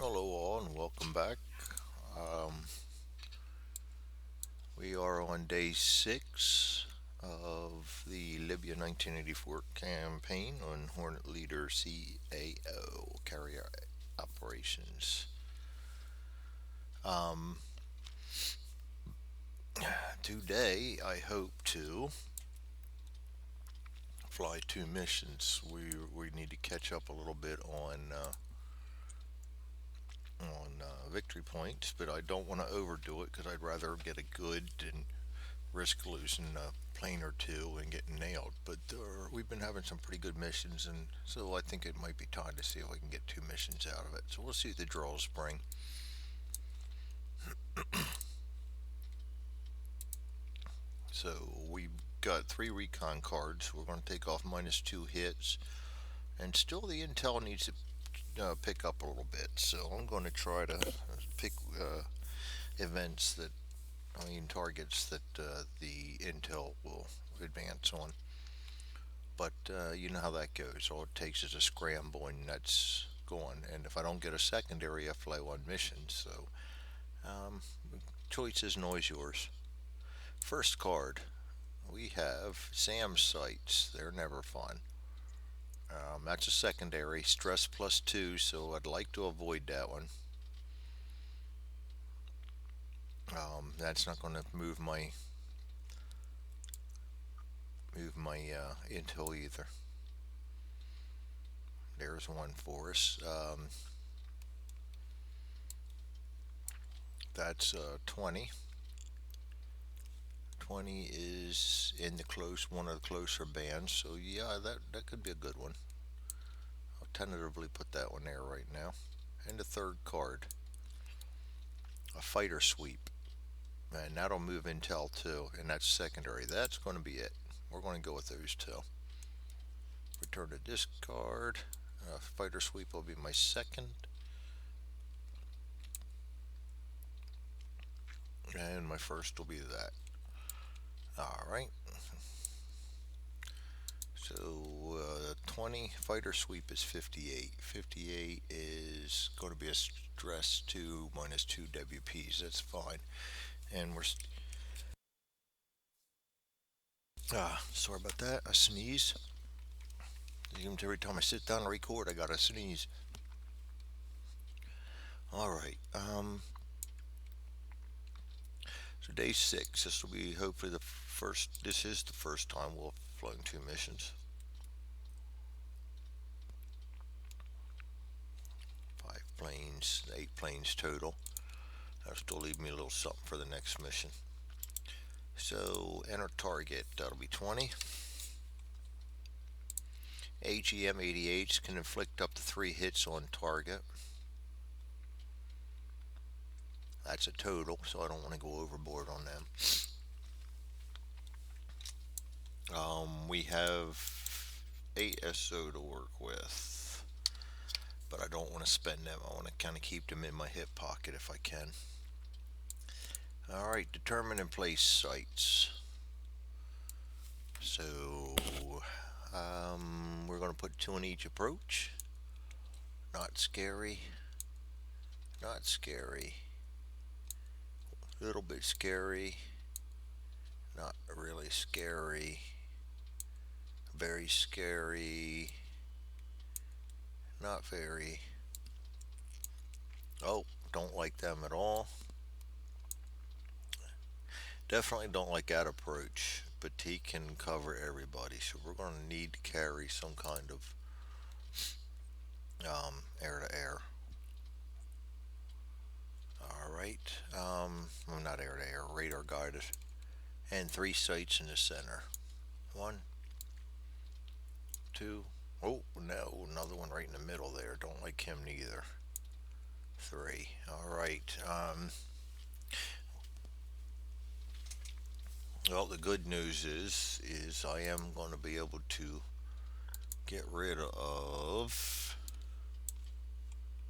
Hello, all, and welcome back. Um, we are on day six of the Libya 1984 campaign on Hornet Leader CAO carrier operations. Um, Today, I hope to fly two missions. We need to catch up a little bit on victory points, but I don't want to overdo it because I'd rather get a good and risk losing a plane or two and getting nailed. But we've been having some pretty good missions, and so I think it might be time to see if we can get two missions out of it. So we'll see what the draws bring. So we've got three recon cards. We're going to take off -2 hits, and still the intel needs to pick up a little bit. So I'm going to try to pick events that targets that the intel will advance on. But you know how that goes. All it takes is a scramble, and that's gone. And if I don't get a secondary, I fly one mission. So, um, choice is always yours. First card, we have Sam's sights. They're never fun. That's a secondary, stress +2, so I'd like to avoid that one. That's not going to move my intel either. There's one for us. That's 20. 20 is in the close one of the closer bands, so yeah, that could be a good one. I'll tentatively put that one there right now. And the third card, a fighter sweep, and that'll move intel too, and that's secondary. That's going to be it. We're going to go with those two. Return to discard. Fighter sweep will be my second, and my first will be that. All right. So 20 fighter sweep is 58. 58 is going to be a stress 2 -2 WPs. That's fine. And we're sorry about that. I sneeze. Every time I sit down and record, I gotta sneeze. All right. So day six. This will be hopefully the first. This is the first time we'll have flown two missions. 5 planes, 8 planes total. That'll still leave me a little something for the next mission. So enter target. That'll be 20. AGM 88s can inflict up to 3 hits on target. That's a total, so I don't want to go overboard on them. We have 8 SO to work with, but I don't want to spend them. I want to kind of keep them in my hip pocket if I can. Alright, determine and place sites. So, we're going to put 2 in each approach. Not scary. Not scary. A little bit scary. Not really scary. Very scary. Not very. Oh, don't like them at all. Definitely don't like that approach, but he can cover everybody, so we're going to need to carry some kind of air to air. Alright, well, not air to air, radar guided. And 3 sights in the center. 1, 2, oh no, another one right in the middle there. Don't like him neither. 3, alright. Well, the good news is I am going to be able to get rid of.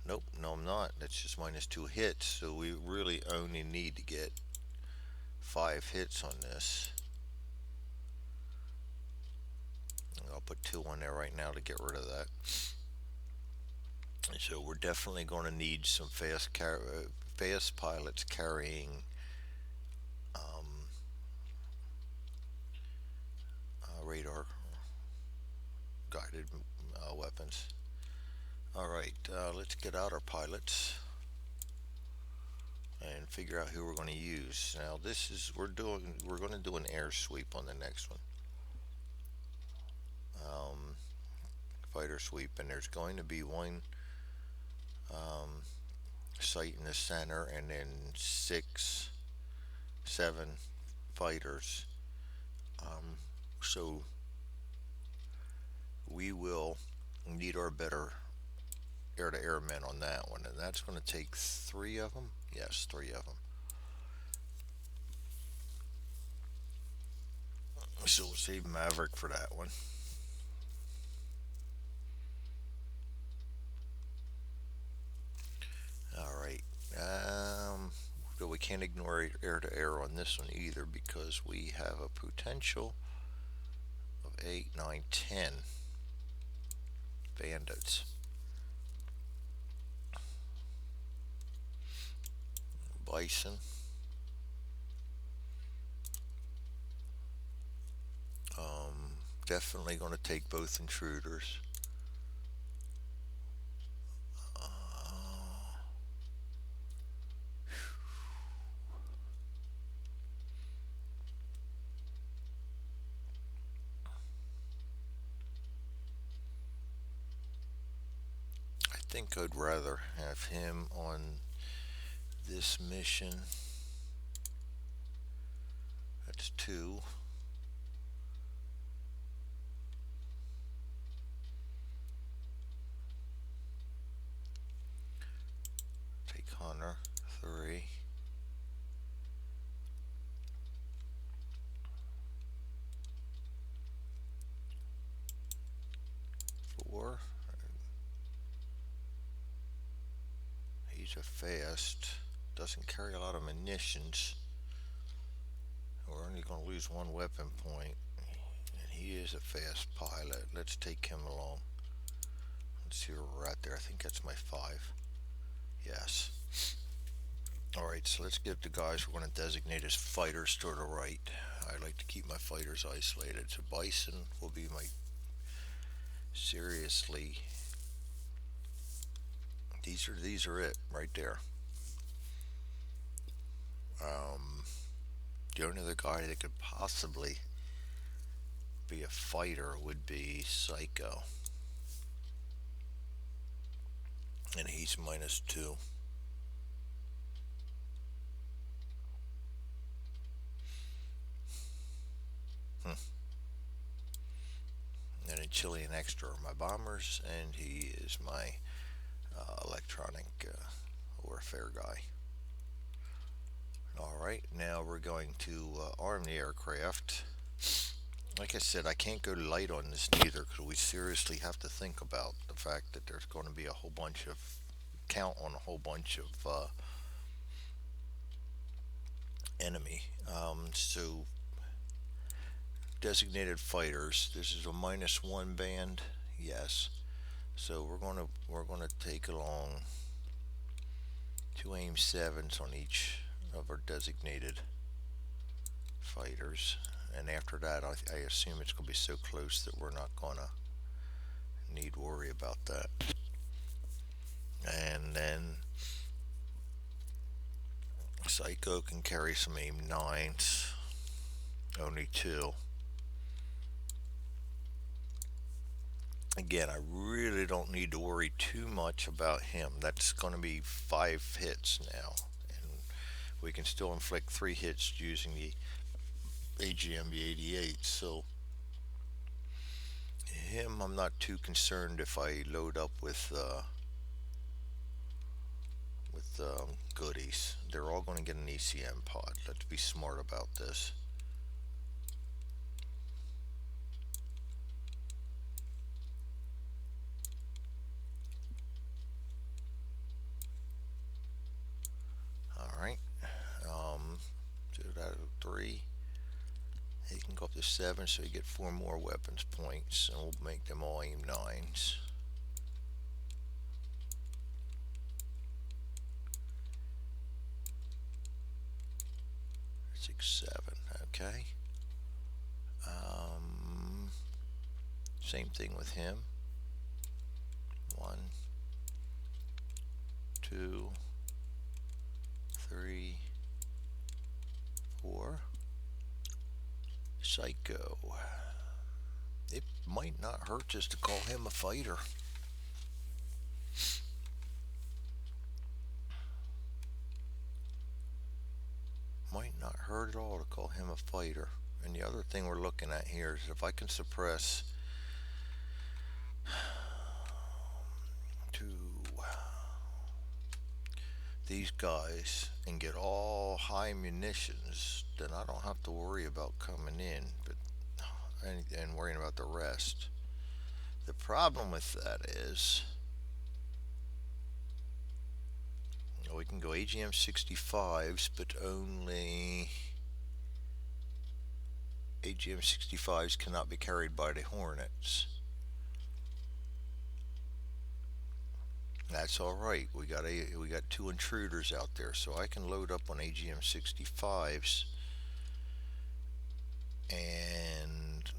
Nope, no, I'm not. That's just -2 hits. So we really only need to get 5 hits on this. I'll put 2 on there right now to get rid of that. So we're definitely going to need some fast pilots carrying um, radar guided weapons. All right, let's get out our pilots and figure out who we're going to use. Now this is we're going to do an air sweep on the next one. Um, Fighter sweep, and there's going to be one um, site in the center, and then 6, 7 fighters. Um, so we will need our better air-to-air men on that one, and that's going to take 3 of them. Yes, 3 of them. So we'll save Maverick for that one. All right. But we can't ignore air-to-air on this one either because we have a potential of 8, 9, 10 bandits. Bison. Definitely going to take both intruders. Uh, I think I'd rather have him on this mission. That's 2. Take Hunter. 3. 4. He's a fast. Doesn't carry a lot of munitions. We're only going to lose 1 weapon point. And he is a fast pilot. Let's take him along. Let's see where we're at there. I think that's my 5. Yes. Alright, so let's get the guys we're going to designate as fighters to the right. I like to keep my fighters isolated. So Bison will be my seriously. These are it right there. The only other guy that could possibly be a fighter would be Psycho, and he's -2. Hmm. And then Chilean Extra are my bombers, and he is my electronic warfare guy. Alright, now we're going to arm the aircraft. Like I said, I can't go light on this neither because we seriously have to think about the fact that there's going to be a whole bunch of count on a whole bunch of enemy. So designated fighters. This is a -1 band. Yes. So we're gonna take along 2 AIM-7s on each of our designated fighters, and after that, I assume it's gonna be so close that we're not gonna need worry about that. And then Psycho can carry some AIM-9s, only 2. Again, I really don't need to worry too much about him. That's going to be 5 hits now, and we can still inflict 3 hits using the AGMB-88. So him, I'm not too concerned if I load up with goodies. They're all going to get an ECM pod. Let's be smart about this. Alright. 2 out of 3. He can go up to 7, so you get 4 more weapons points, and we'll make them all AIM-9s. 6, 7. Okay. Same thing with him. 1, 2, 3, 4. Psycho. It might not hurt just to call him a fighter. Might not hurt at all to call him a fighter. And the other thing we're looking at here is if I can suppress to these guys and get all high munitions, then I don't have to worry about coming in and worrying about the rest. The problem with that is we can go AGM 65s, but only AGM 65s cannot be carried by the Hornets. That's all right. We got 2 intruders out there, so I can load up on AGM 65s and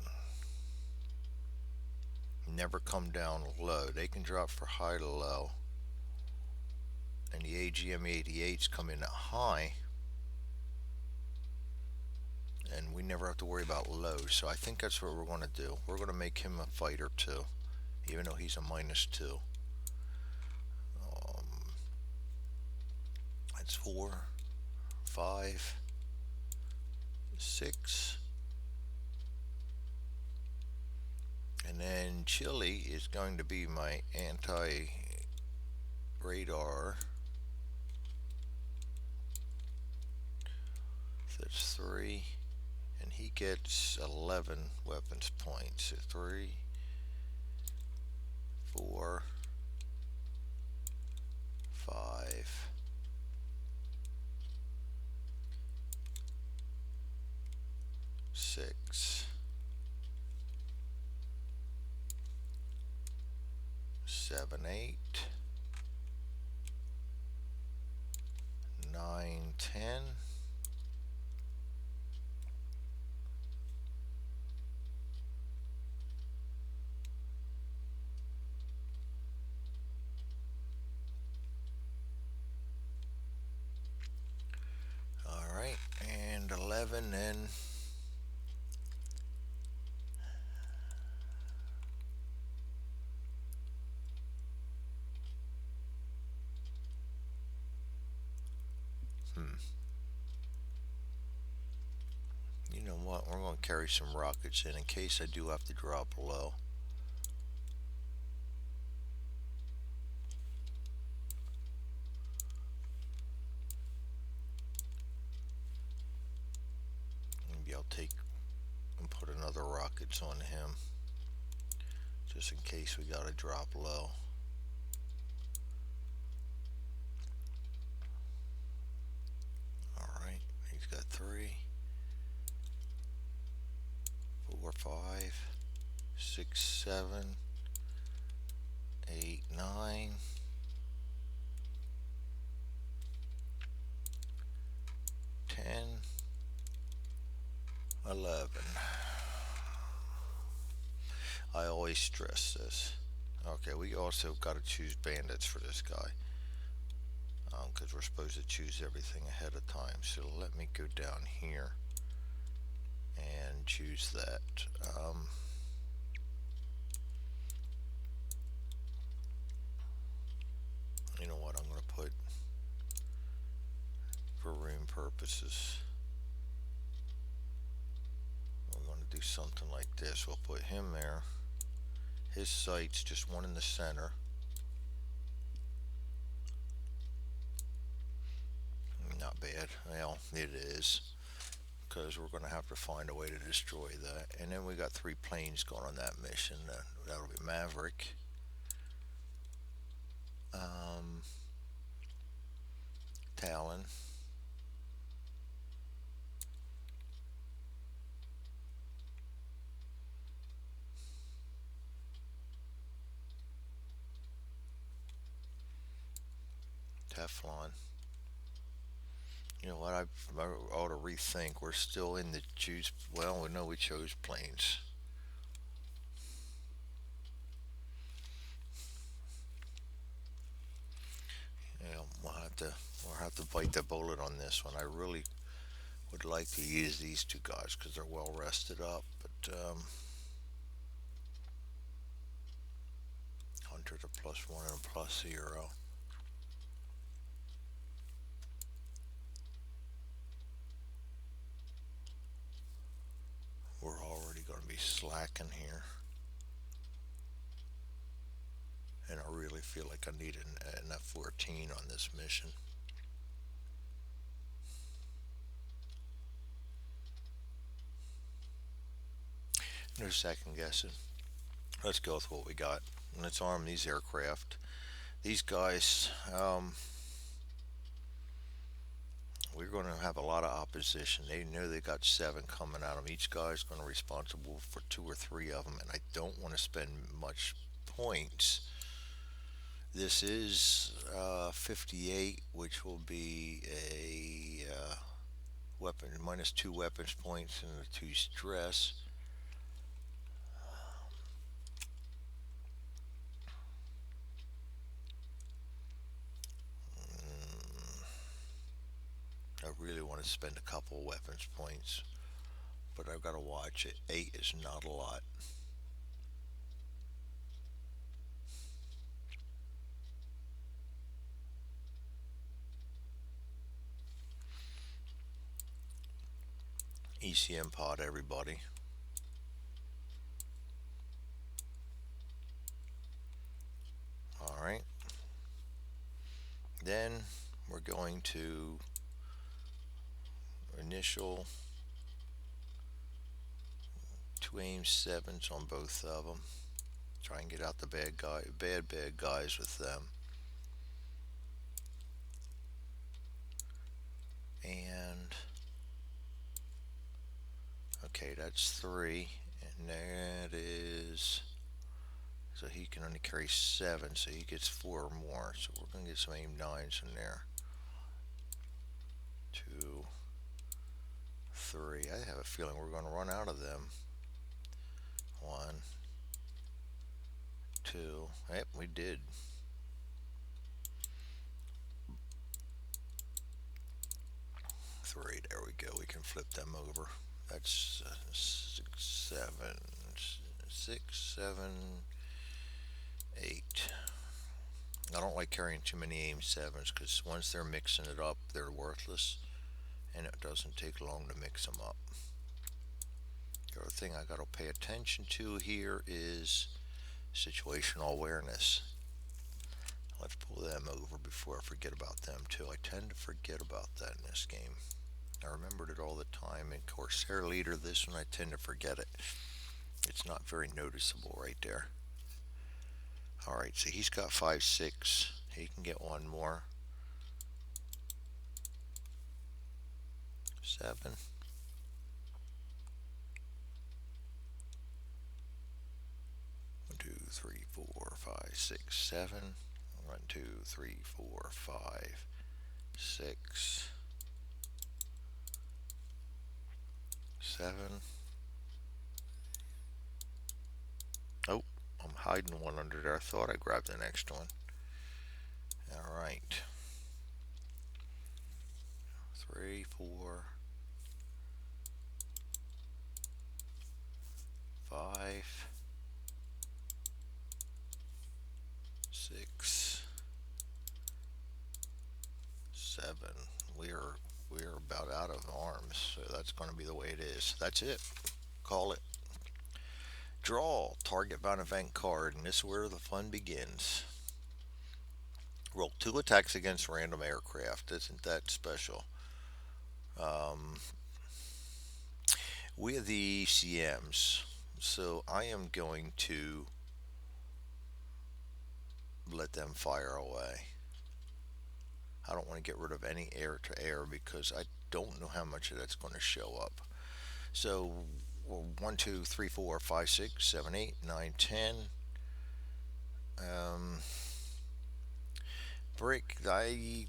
never come down low. They can drop for high to low, and the AGM 88s come in at high, and we never have to worry about low. So I think that's what we're going to do. We're going to make him a fighter too, even though he's a -2. That's 4, 5, 6. And then Chile is going to be my anti-radar. So that's 3. And he gets 11 weapons points. So 3, 4, 5, 6, 7, 8, 9, 10. All right, and 11 and you know what? We're going to carry some rockets in case I do have to drop low. Maybe I'll take and put another rockets on him just in case we got to drop low. All right, he's got 3, 4, 5, 6, 7, 8, 9, 10, 11. I always stress this. Okay, we also got to choose bandits for this guy, because we're supposed to choose everything ahead of time. So let me go down here and choose that. You know what? I'm going to put, for room purposes, we're going to do something like this. We'll put him there. His sight's just one in the center. Not bad. Well, it is, because we're going to have to find a way to destroy that. And then we got 3 planes going on that mission. That'll be Maverick, Talon, Teflon. You know what? I ought to rethink. We're still in the choose. Well, we know we chose planes. You know, we'll have to bite the bullet on this one. I really would like to use these two guys because they're well rested up. But Hunter's a +1 and a +0. We're already going to be slacking here, and I really feel like I need an F-14 on this mission. No second guessing. Let's go with what we got. Let's arm these aircraft. These guys, we're going to have a lot of opposition. They know they got seven coming at them. Each guy's going to be responsible for two or three of them, and I don't want to spend much points. This is 58, which will be a weapon -2 weapons points and a 2 stress. Mm, I really want to spend a couple weapons points, but I've got to watch it. 8 is not a lot. ECM pod, everybody. All right. Then we're going to initial two aim sevens on both of them. Try and get out the bad guys with them. And okay, that's three, and that is so he can only carry seven, so he gets four or more. So we're gonna get some aim nines in there. Two, three. I have a feeling we're gonna run out of them. One, two. Yep, we did. Three. There we go. We can flip them over. That's six, seven, six, seven, eight. I don't like carrying too many aim sevens because once they're mixing it up, they're worthless, and it doesn't take long to mix them up. The other thing I got to pay attention to here is situational awareness. Let's pull them over before I forget about them too. I tend to forget about that in this game. I remembered it all the time. In Corsair Leader, this one I tend to forget it. It's not very noticeable right there. Alright, so he's got 5, 6. He can get one more. 7. 1, 2, 3, 4, 5, 6, 7. 1, 2, 3, 4, 5, 6, 7. Oh, I'm hiding one under there. I thought I grabbed the next one. Alright. 3, 4, 5, 6, 7. We're about out of arms, so that's going to be the way it is. That's it. Call it. Draw target bound event card, and this is where the fun begins. Roll 2 attacks against random aircraft. Isn't that special? Um, we are the CMs, so I am going to let them fire away. I don't want to get rid of any air to air because I don't know how much of that's going to show up. So, well, 1, 2, 3, 4, 5, 6, 7, 8, 9, 10. Um, Brick, I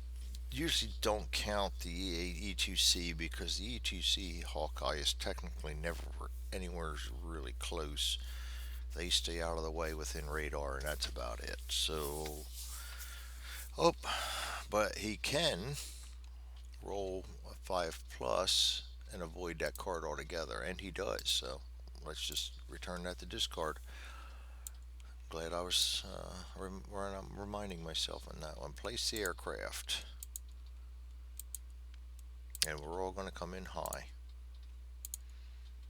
usually don't count the E2C because the E2C Hawkeye is technically never anywhere really close. They stay out of the way within radar, and that's about it. So, oh, but he can roll a 5 plus and avoid that card altogether, and he does. So, let's just return that to discard. Glad I was reminding myself on that one. Place the aircraft, and we're all going to come in high.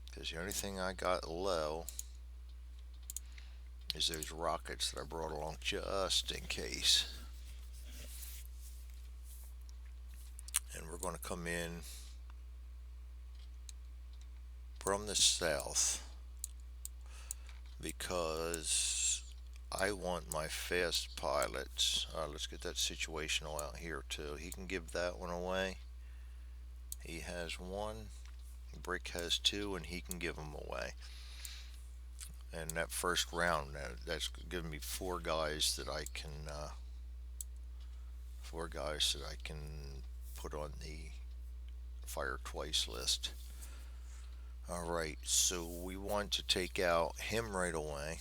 Because the only thing I got low is those rockets that I brought along just in case. And we're going to come in from the south because I want my fast pilots. Let's get that situational out here too. He can give that one away. He has one. Brick has two, and he can give them away. And that first round, that's giving me four guys that I can put on the fire twice list. All right, so we want to take out him right away,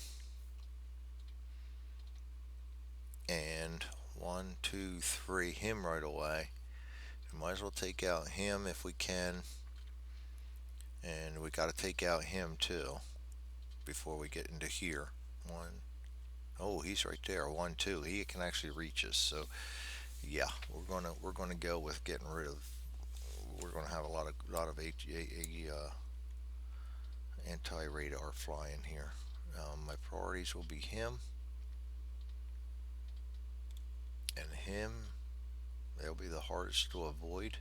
and one, two, three, him right away. Might as well take out him if we can, and we got to take out him too before we get into here. One, oh, he's right there. One, two. He can actually reach us. So yeah, we're gonna go with getting rid of. We're gonna have a lot of anti-radar flying here. My priorities will be him and him. They'll be the hardest to avoid,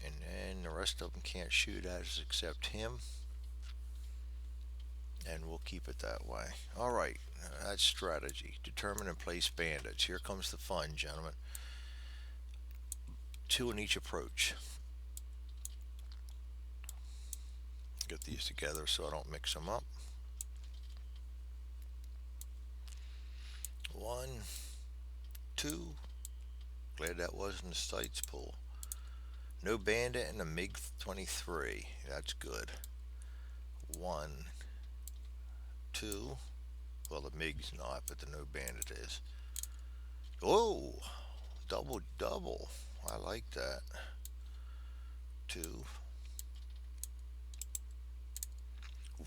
and then the rest of them can't shoot at us except him. And we'll keep it that way. All right, that's strategy. Determine and place bandits. Here comes the fun, gentlemen. Two in each approach. Get these together so I don't mix them up. One, two. Glad that wasn't the sights pull. No bandit and a MiG 23. That's good. One, two. Well, the MiG's not, but the no bandit is. Oh, double double. I like that. Two.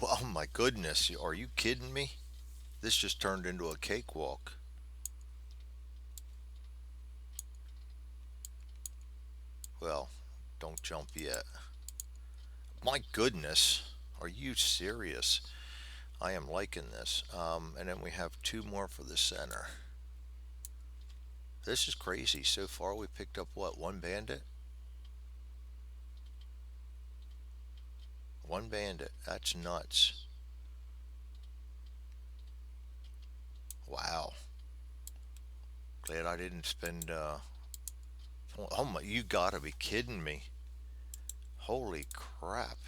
Oh my goodness, are you kidding me? This just turned into a cakewalk. Well, don't jump yet. My goodness, are you serious? I am liking this. And then we have two more for the center. This is crazy. So far, we picked up what? One bandit? One bandit. That's nuts. Wow. Glad I didn't spend. Oh my! You gotta be kidding me! Holy crap!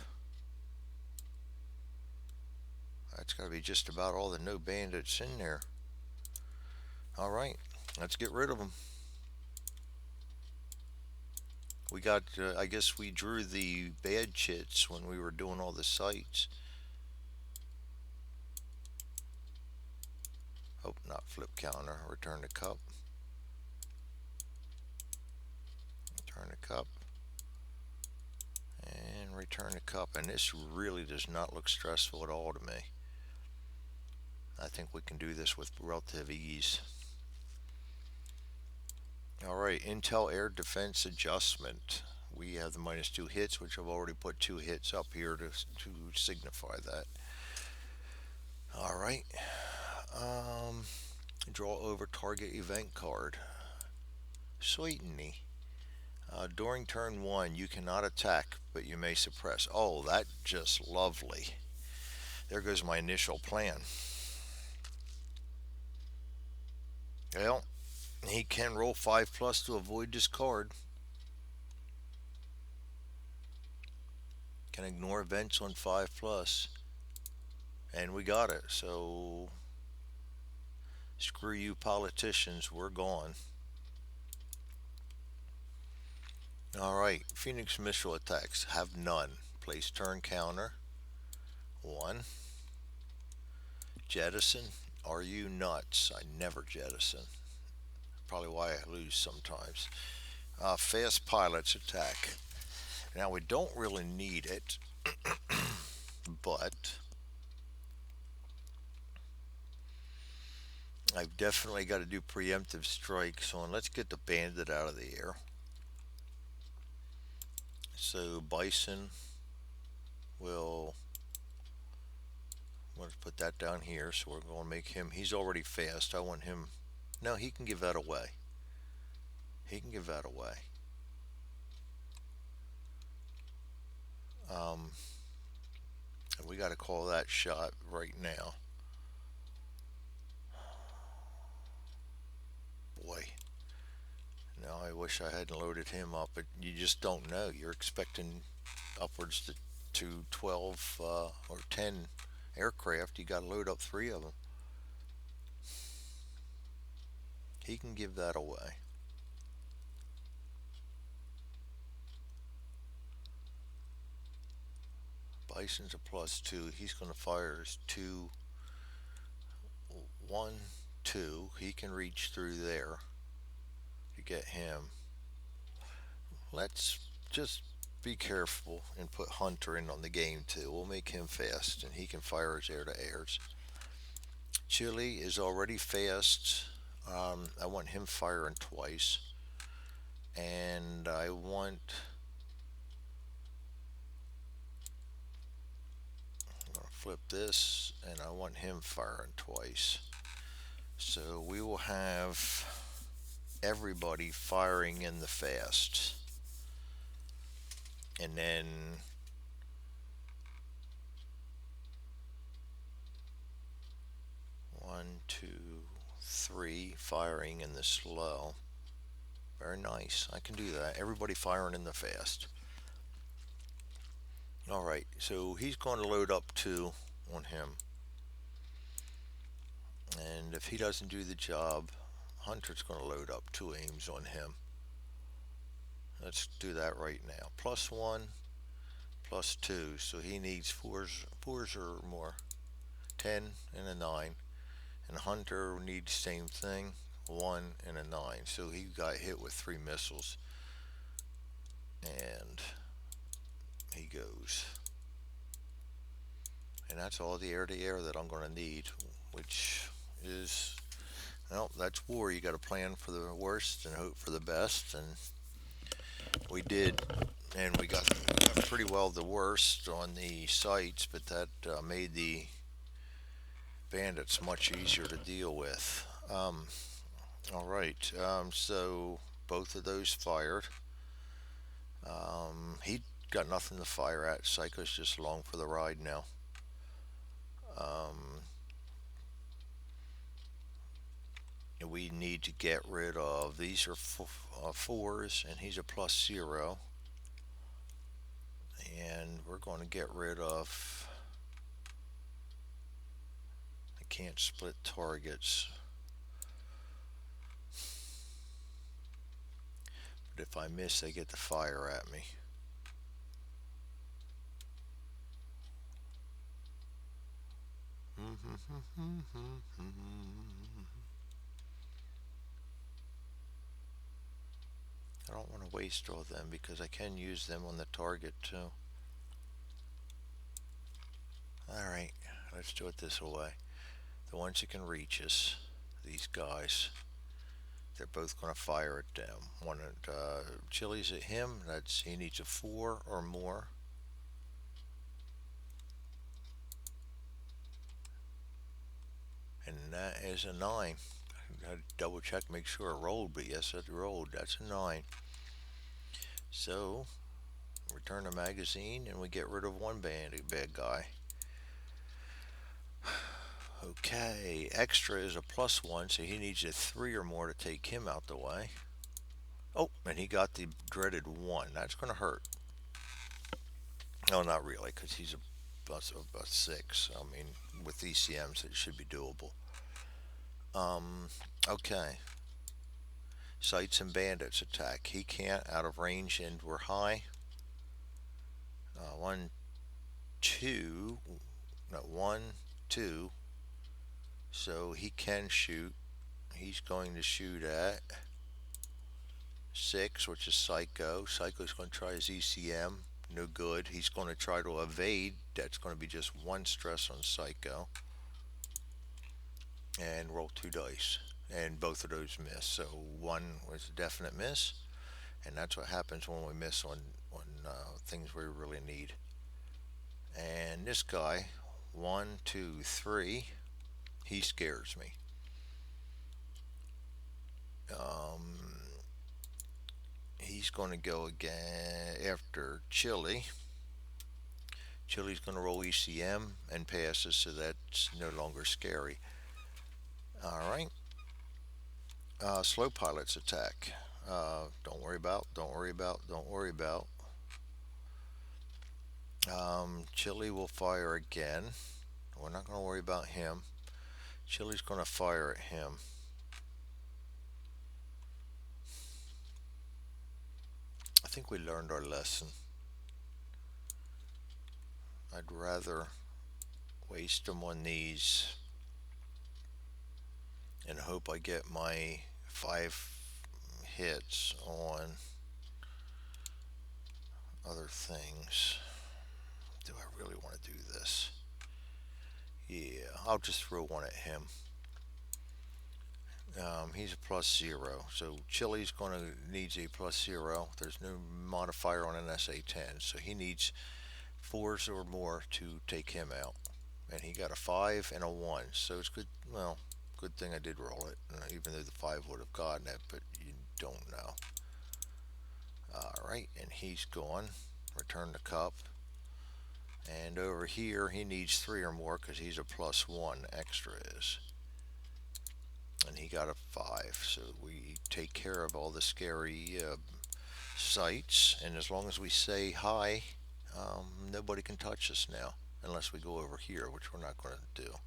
That's gotta be just about all the no bandits in there. All right, let's get rid of them. We got. I guess we drew the bad chits when we were doing all the sights. Oh, not flip counter. Return the cup. Return the cup. And return the cup. And this really does not look stressful at all to me. I think we can do this with relative ease. Alright, Intel Air Defense Adjustment. We have the -2 hits, which I've already put 2 hits up here to signify that. Alright. Draw over target event card. Sweeteny. During turn 1, you cannot attack, but you may suppress. Oh, that's just lovely. There goes my initial plan. Well, he can roll 5 plus to avoid discard. Can ignore events on 5 plus. And we got it. So screw you politicians, we're gone. Alright, Phoenix missile attacks have none. Place turn counter. 1. Jettison. Are you nuts? I never jettison. Probably why I lose sometimes. Fast pilots attack. Now we don't really need it, but I've definitely got to do preemptive strikes on. Let's get the bandit out of the air. So Bison will. Let's put that down here. So we're going to make him. He's already fast. I want him. No, he can give that away. He can give that away. Um, and we got to call that shot right now. Boy, now I wish I hadn't loaded him up, but you just don't know. You're expecting upwards to 12 or 10 aircraft. You got to load up 3 of them. He can give that away. Bison's a +2. He's going to fire his 2, 1, 2. He can reach through there to get him. Let's just be careful and put Hunter in on the game too. We'll make him fast and he can fire his air to airs. Chile is already fast. I want him firing twice. And I want. I'm going to flip this and I want him firing twice. So we will have everybody firing in the fast. And then 1, 2, 3 firing in the slow. Very nice. I can do that. Everybody firing in the fast. Alright, so he's going to load up 2 on him. And if he doesn't do the job, Hunter's going to load up 2 aims on him. Let's do that right now. +1, +2. So he needs fours or more. 10 and a 9. And Hunter needs same thing. 1 and a 9. So he got hit with 3 missiles. And he goes. And that's all the air to air that I'm going to need, which is, well, that's war. You got to plan for the worst and hope for the best. And we did. And we got pretty well the worst on the sites, but that made the bandits much easier to deal with. All right, so both of those fired. He got nothing to fire at. Psycho's just along for the ride now. Um, we need to get rid of these are fours, and he's a +0. And we're going to get rid of. I can't split targets. But if I miss, they get to fire at me. I don't want to waste all of them because I can use them on the target too. Alright, let's do it this way. The ones that can reach us, these guys, they're both going to fire at them. One at Chili's at him, that's he needs a 4 or more. And that is a 9. I double check, make sure it rolled, but yes, it rolled. That's a 9. So, return the magazine and we get rid of one bad guy. Okay, extra is a +1, so he needs a 3 or more to take him out the way. Oh, and he got the dreaded 1. That's going to hurt. No, not really, because he's a 6. I mean, with ECMs, it should be doable. Okay. Sights and bandits attack. He can't out of range and we're high. One, two, no, one, two. So he can shoot. He's going to shoot at 6, which is Psycho. Psycho's going to try his ECM. No good. He's going to try to evade. That's going to be just 1 stress on Psycho. And roll 2 dice. And both of those miss. So 1 was a definite miss. And that's what happens when we miss on things we really need. And this guy, 1, 2, 3, he scares me. He's going to go again after Chili. Chili's going to roll ECM and passes, so that's no longer scary. Alright. Slow pilots attack. Don't worry about, don't worry about, don't worry about. Chili will fire again. We're not going to worry about him. Chili's going to fire at him. I think we learned our lesson. I'd rather waste them on these and hope I get my 5 hits on other things. Do I really want to do this? Yeah, I'll just throw 1 at him. He's a +0, so Chili's going to needs a +0. There's no modifier on an SA-10, so he needs 4s or more to take him out. And he got a 5 and a 1, so it's good. Well, good thing I did roll it, even though the 5 would have gotten it, but you don't know. Alright, and he's gone. Return the cup. And over here, he needs 3 or more because he's a +1 extra is. And he got a 5, so we take care of all the scary sights. And as long as we say hi, nobody can touch us now, unless we go over here, which we're not going to do.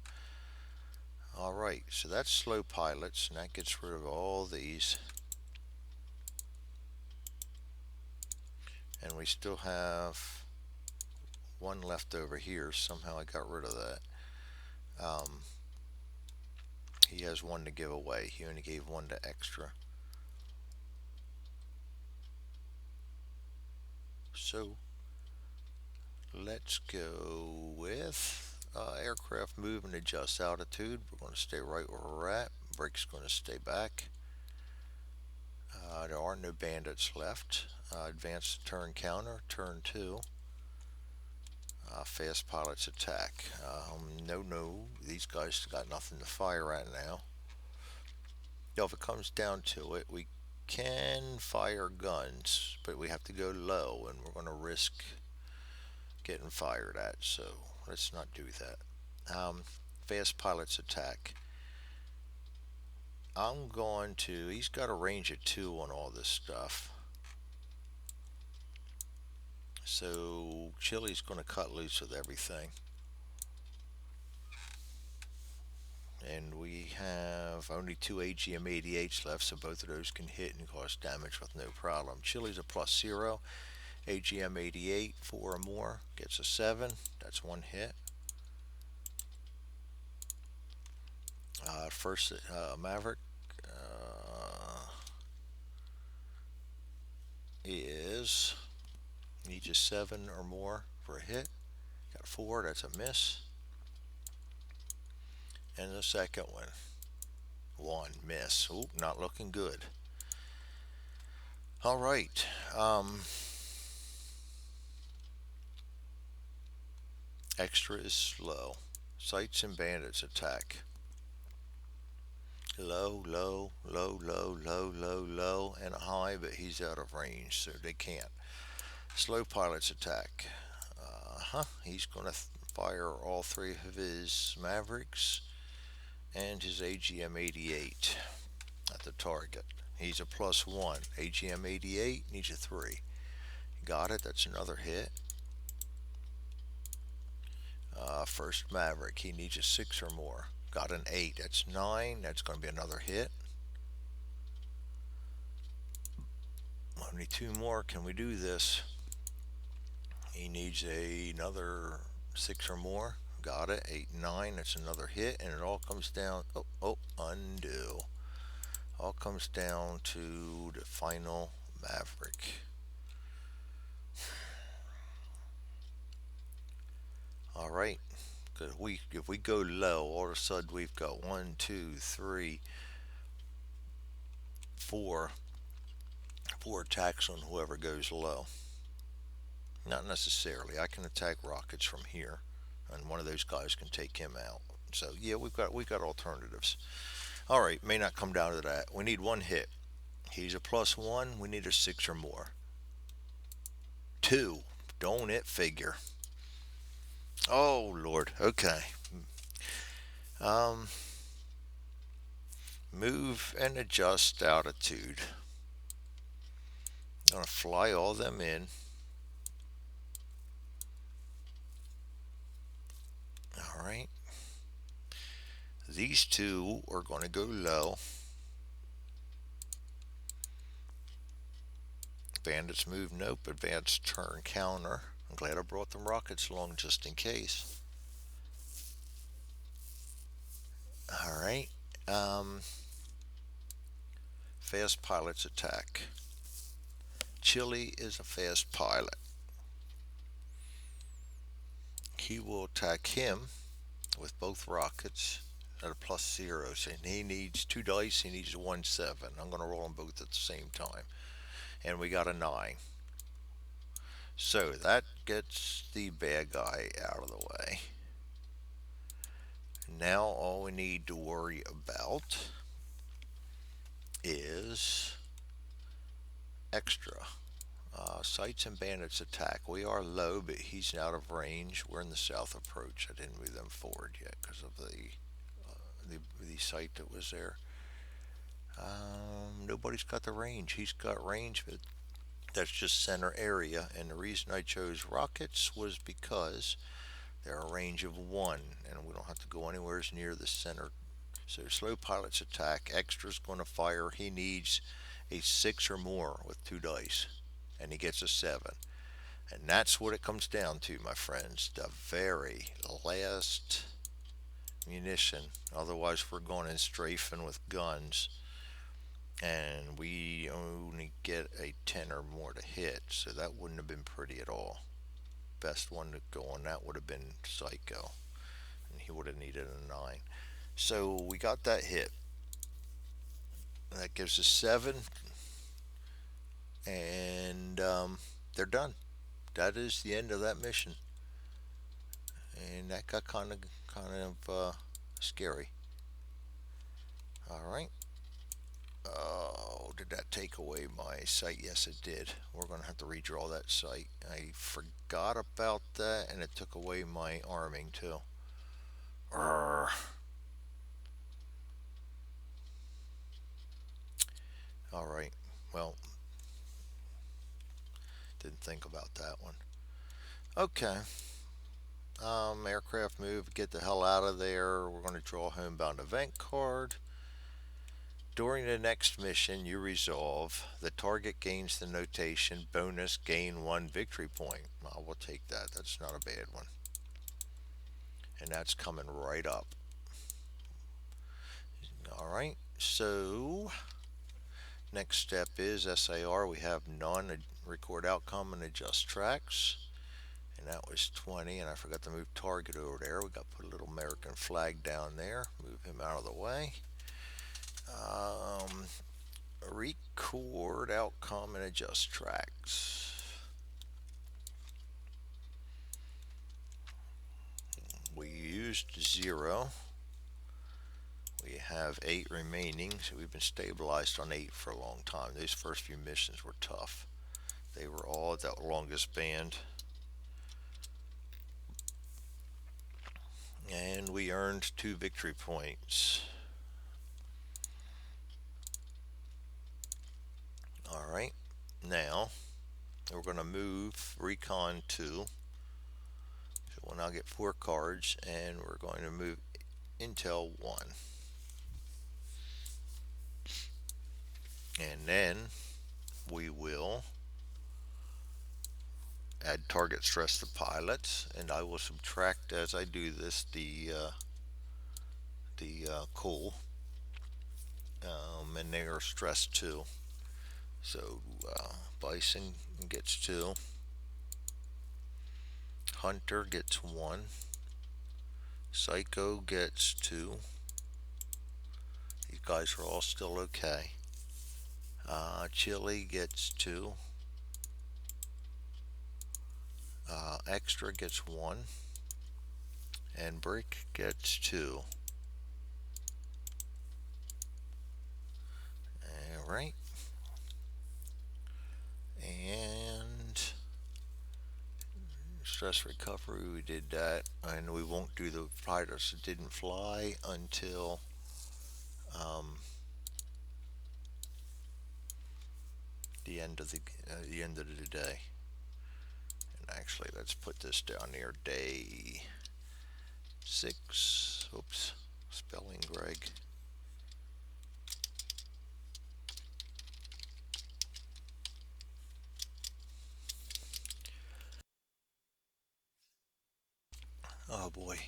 Alright, so that's slow pilots, and that gets rid of all these. And we still have 1 left over here. Somehow I got rid of that. He has 1 to give away. He only gave 1 to extra. So let's go with aircraft move and adjust altitude. We're going to stay right where we're at. Brake's going to stay back. There are no bandits left. Advance turn counter, turn 2. Fast pilots attack. No, these guys got nothing to fire at now. Now, if it comes down to it, we can fire guns, but we have to go low, and we're going to risk getting fired at, so let's not do that. Fast pilots attack. He's got a range of 2 on all this stuff. So Chili's going to cut loose with everything. And we have only 2 AGM-88s left, so both of those can hit and cause damage with no problem. Chili's a +0. AGM-88, 4 or more, gets a 7. That's 1 hit. First Maverick needs a 7 or more for a hit. Got 4, that's a miss. And the second one, 1 miss. Ooh, not looking good. All right. Extra is slow. Sights and bandits attack. Low, low, low, low, low, low, low, and a high, but he's out of range, so they can't. Slow pilots attack. He's going to fire all 3 of his Mavericks and his AGM-88 at the target. He's a +1. AGM-88 needs a 3. Got it. That's another hit. First Maverick, he needs a 6 or more. Got an 8. That's 9. That's going to be another hit. Only two more. Can we do this? He needs another six or more. Got it. 8, 9. That's another hit, and it all comes down. Oh, oh, undo. All comes down to the final Maverick. All right. Cause if we go low, all of a sudden we've got one, two, three, four attacks on whoever goes low. Not necessarily. I can attack rockets from here, and one of those guys can take him out. So yeah, we've got alternatives. All right, may not come down to that. We need one hit. He's a +1. We need a six or more. Two. Don't it figure? Oh Lord. Okay. Um, move and adjust altitude. Gonna fly all them in. All right. These two are going to go low. Bandits move, nope. Advance turn counter. I'm glad I brought them rockets along just in case. All right. Um, fast pilots attack. Chile is a fast pilot. He will attack him with both rockets at a +0. So he needs two dice. He needs a 1-7. I'm going to roll them both at the same time. And we got a 9. So that gets the bad guy out of the way. Now all we need to worry about is extra. Sights and bandits attack. We are low, but he's out of range. We're in the south approach. I didn't move them forward yet because of the sight that was there. Nobody's got the range. He's got range, but that's just center area. And the reason I chose rockets was because they're a range of 1, and we don't have to go anywhere near the center. So slow pilots attack. Extra's going to fire. He needs a 6 or more with two dice, and he gets a 7. And that's what it comes down to, my friends. The very last munition. Otherwise, we're going in strafing with guns, and we only get a 10 or more to hit. So that wouldn't have been pretty at all. Best one to go on that would have been Psycho, and he would have needed a 9. So we got that hit. That gives us 7, and they're done. That is the end of that mission, and that got kind of scary. All right. Oh, did that take away my sight? Yes, it did. We're going to have to redraw that sight. I forgot about that, and it took away my arming too. Urgh. All right. Well, didn't think about that one. Okay. Aircraft move. Get the hell out of there. We're going to draw a homebound event card. During the next mission, you resolve. The target gains the notation bonus gain 1 victory point. Well, we'll take that. That's not a bad one. And that's coming right up. All right. So, next step is SAR. We have none. Record outcome and adjust tracks. And that was 20. And I forgot to move target over there. We got to put a little American flag down there. Move him out of the way. Record outcome and adjust tracks. We used 0. We have 8 remaining, so we've been stabilized on 8 for a long time. These first few missions were tough. They were all at that longest band. And we earned 2 victory points. Alright, now we're going to move Recon 2. So we'll now get 4 cards, and we're going to move Intel 1. And then we will target stress the pilots, and I will subtract as I do this the coal, and they are stressed too. So Bison gets 2, Hunter gets 1, Psycho gets 2. These guys are all still okay. Chili gets 2. Extra gets 1, and Brick gets 2. All right, and stress recovery, we did that, and we won't do the fighters that didn't fly until um, the end of the day. And actually, let's put this down here. Day 6. Oops, spelling, Greg. Oh boy,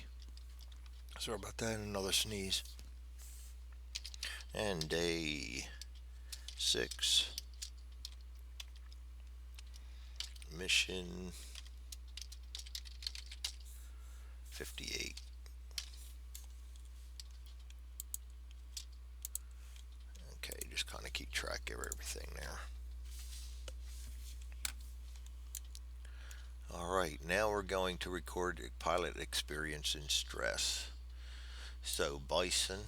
sorry about that. Another sneeze. And day 6, mission 58. Okay, just kind of keep track of everything there. All right, now we're going to record pilot experience in stress. So Bison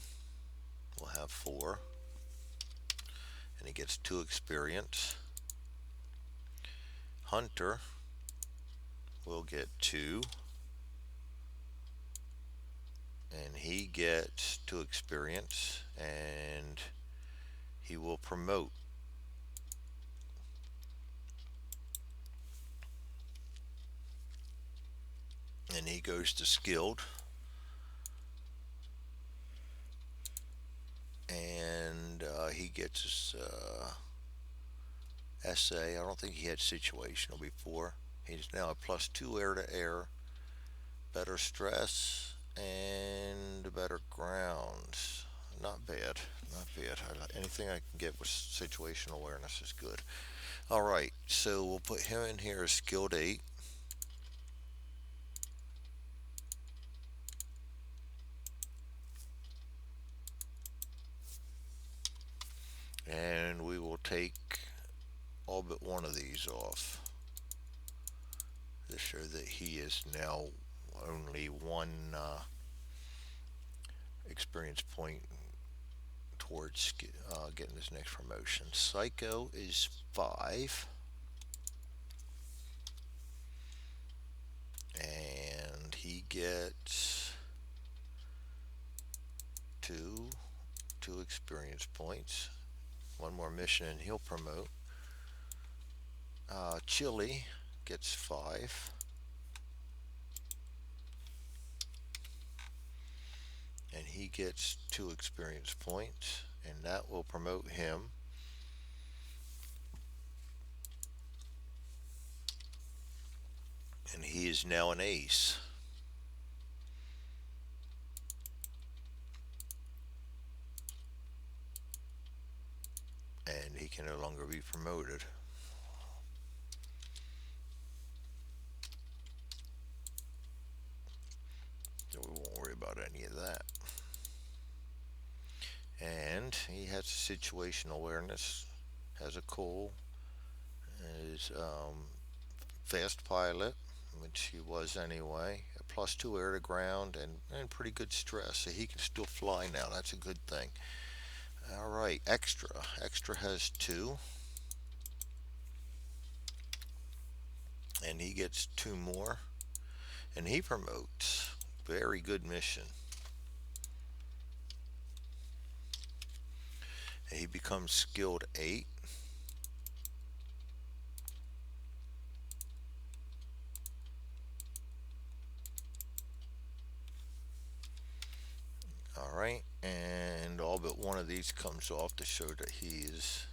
will have 4, and he gets 2 experience. Hunter will get 2, and he gets 2 experience, and he will promote. And he goes to skilled, and he gets his SA. I don't think he had situational before. He's now a +2 air to air, better stress, and better ground. Not bad, not bad. Anything I can get with situational awareness is good. All right, so we'll put him in here as skilled 8. And we will take all but one of these off to show that he is now only 1 experience point towards getting his next promotion. Psycho is 5, and he gets 2 experience points. 1 more mission and he'll promote. Chili gets 5, and he gets 2 experience points, and that will promote him. And he is now an ace. And he can no longer be promoted. So we won't worry about any of that. And he has situational awareness, has a cool, is fast pilot, which he was anyway, a +2 air to ground, and pretty good stress, so he can still fly now. That's a good thing. All right, extra has 2, and he gets 2 more, and he promotes. Very good mission. He becomes skilled 8. All right, and all but one of these comes off to show that he's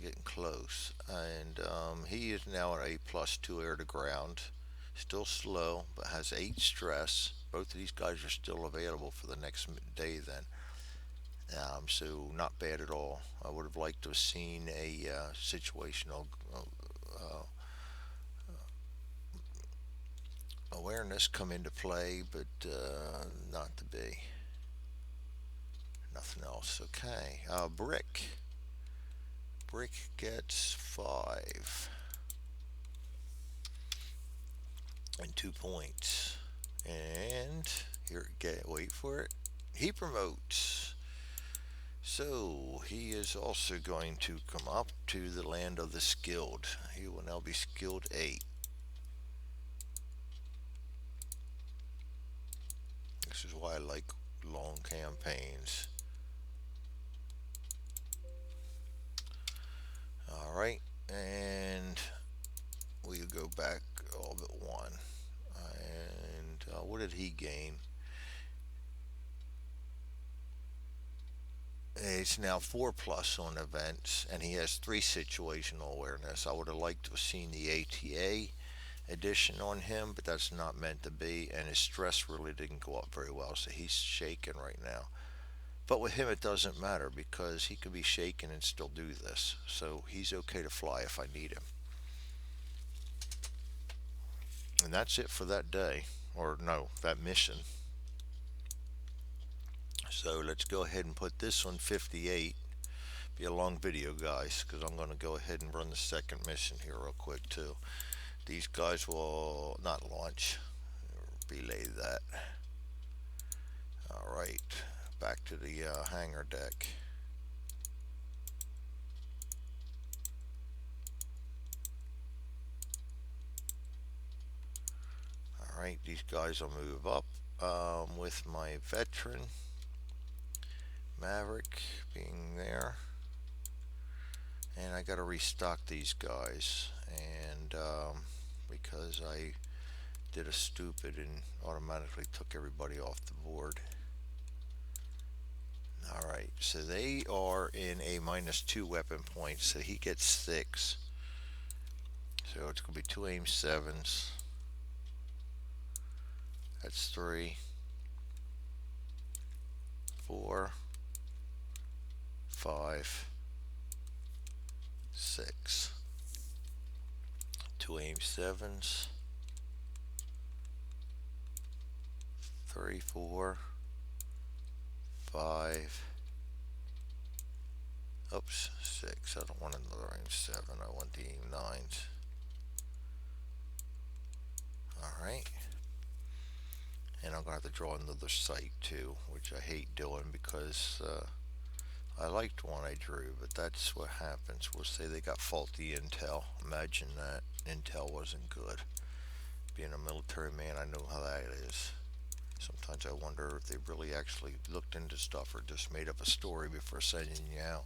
getting close. And he is now at a +2 air to ground. Still slow, but has 8 stress. Both of these guys are still available for the next day then. So not bad at all. I would have liked to have seen a situational uh, awareness come into play, but not to be. Nothing else. Okay. Brick. Brick gets 5 and 2 points. And here, wait for it. He promotes. So he is also going to come up to the land of the skilled. He will now be skilled 8. This is why I like long campaigns. All right, and we go back all but one. And what did he gain? It's now 4 plus on events, and he has 3 situational awareness. I would have liked to have seen the ATA addition on him, but that's not meant to be, and his stress really didn't go up very well, so he's shaking right now. But with him, it doesn't matter because he can be shaken and still do this. So he's okay to fly if I need him. And that's it for that day, or no, that mission. So let's go ahead and put this on 58. Be a long video, guys, because I'm going to go ahead and run the second mission here real quick, too. These guys will not launch, relay that. All right, back to the hangar deck. All right, these guys will move up with my veteran Maverick being there, and I got to restock these guys, and because I did a stupid and automatically took everybody off the board. Alright, so they are in a -2 weapon point, so he gets 6. So it's going to be 2 aim 7s. That's 3, 4, 5, 6. 2 aim 7s. 3, 4, 5. Oops, 6. I don't want another aim 7. I want the aim 9s. Alright. And I'm going to have to draw another sight too, which I hate doing because I liked one I drew, but that's what happens. We'll say they got faulty intel. Imagine that. Intel wasn't good. Being a military man, I know how that is. Sometimes I wonder if they really actually looked into stuff or just made up a story before sending you out.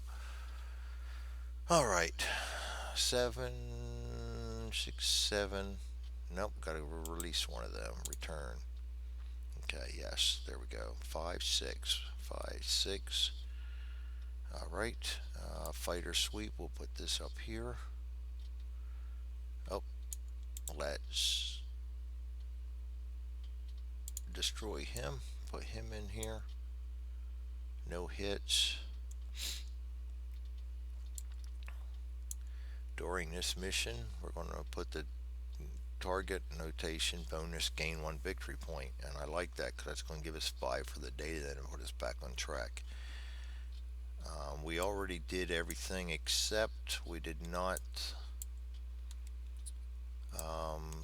Alright. 7, 6, 7. Nope, gotta release one of them. Return. Okay, yes, there we go. 5, 6. 5, 6. Alright. Fighter sweep. We'll put this up here. Oh, let's destroy him. Put him in here. No hits. During this mission, we're going to put the target notation bonus gain 1 victory point, and I like that because that's going to give us 5 for the day then and put us back on track. We already did everything except we did not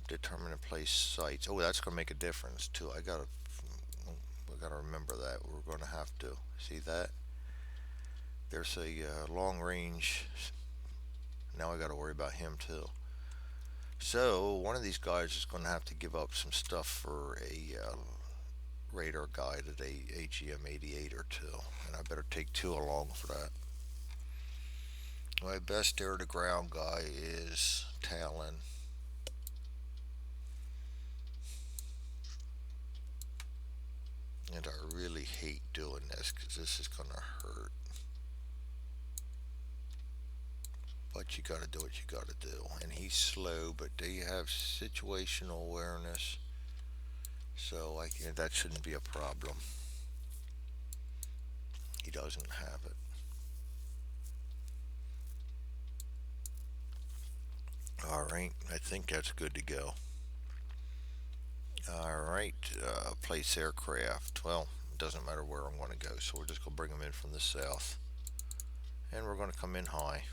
determine and place sites. Oh, that's going to make a difference too. We gotta remember that. We're going to have to see that. There's a long range. Now I got to worry about him too. So one of these guys is going to have to give up some stuff for a radar guide at a AGM 88 or 2, and I better take 2 along for that. My best air to ground guy is Talon. And I really hate doing this because this is going to hurt. But you gotta do what you gotta do. And he's slow, but they have situational awareness. So that shouldn't be a problem. He doesn't have it. Alright, I think that's good to go. Alright, place aircraft. Well, it doesn't matter where I'm going to go, so we're just going to bring them in from the south. And we're going to come in high.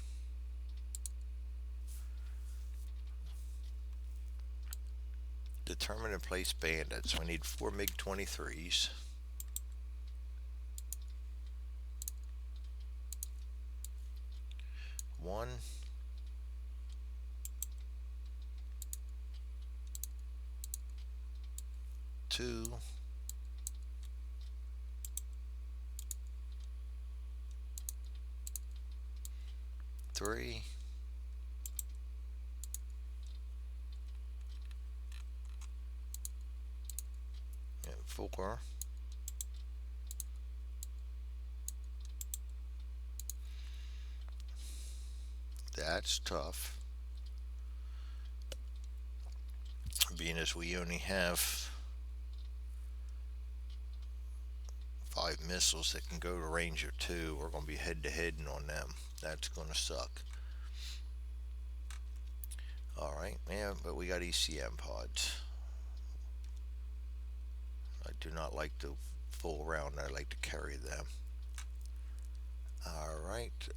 Determine and place bandits. We need 4 MiG 23s. One, two, three, and four. That's tough. Being as we only have 5 missiles that can go to range of 2, we're going to be head to head on them. That's going to suck. Alright, yeah, but we got ECM pods. I do not like to fool around. I like to carry them. Alright,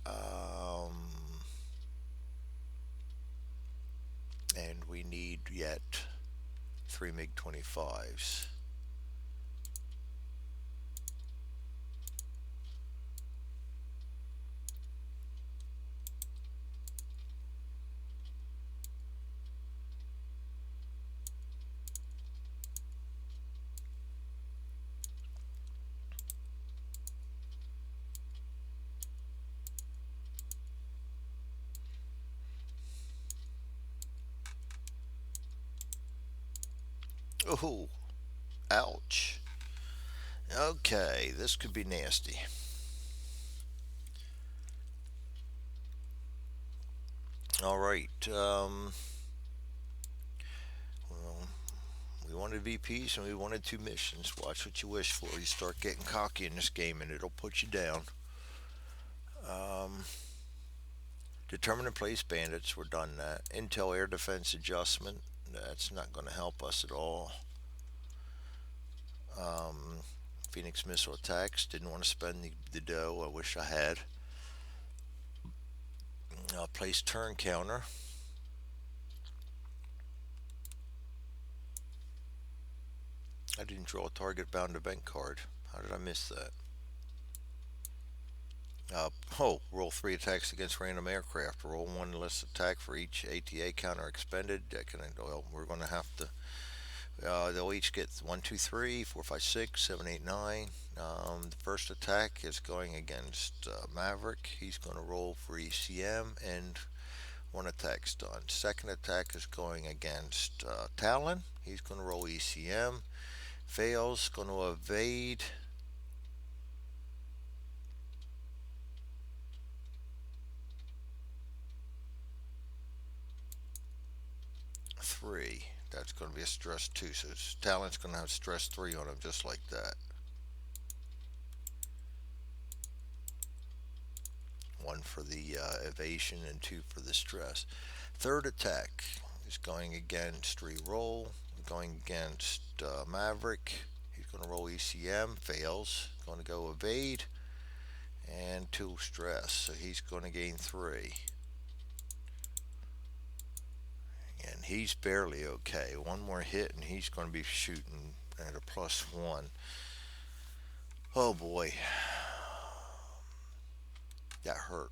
and we need yet 3 MiG 25s. Oh, ouch. Okay, this could be nasty. Alright, well, we wanted VPs and we wanted 2 missions. Watch what you wish for. You start getting cocky in this game and it'll put you down. Um, Determine and place bandits. We're done that. Intel air defense adjustment. That's not going to help us at all. Um, Phoenix missile attacks. Didn't want to spend the dough. I wish I had. Place turn counter. I didn't draw a target bound event card. How did I miss that? Roll 3 attacks against random aircraft. Roll 1 less attack for each ATA counter expended. Well, we're going to have to. They'll each get 1, 2, 3, 4, 5, 6, 7, 8, 9. The first attack is going against Maverick. He's going to roll for ECM and 1 attack's done. Second attack is going against Talon. He's going to roll ECM. Fails, going to evade. Three. That's going to be a stress 2. So Talon's going to have stress 3 on him just like that. 1 for the evasion and 2 for the stress. Third attack is going against re-roll. Going against Maverick. He's going to roll ECM. Fails. Going to go evade. And 2 stress. So he's going to gain 3. And he's barely okay. 1 more hit and he's going to be shooting at a +1. Oh boy. That hurt.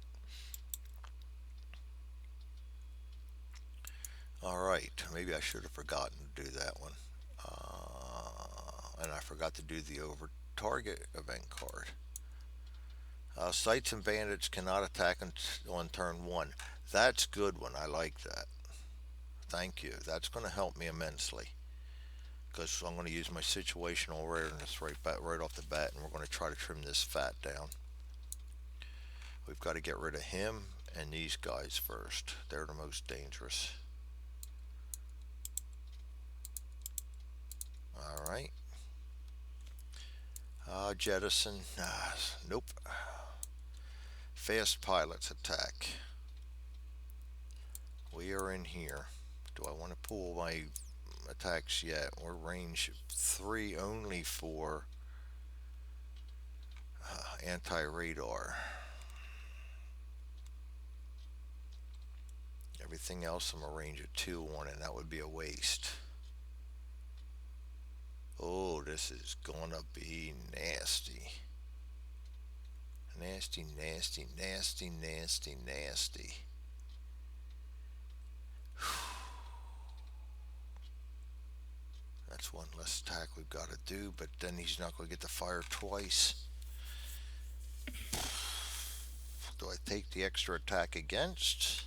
Alright, maybe I should have forgotten to do that one. And I forgot to do the over target event card. Sights and bandits cannot attack on turn 1. That's good one. I like that. Thank you. That's going to help me immensely. Because I'm going to use my situational awareness right off the bat, and we're going to try to trim this fat down. We've got to get rid of him and these guys first. They're the most dangerous. All right. Jettison. Nope. Fast pilots attack. We are in here. Do I want to pull my attacks yet? We're range 3 only for anti-radar. Everything else I'm a range of 2 on, and that would be a waste. Oh, this is gonna be nasty. Nasty, nasty, nasty, nasty, nasty. That's one less attack we've got to do, but then he's not going to get to fire twice. Do I take the extra attack against?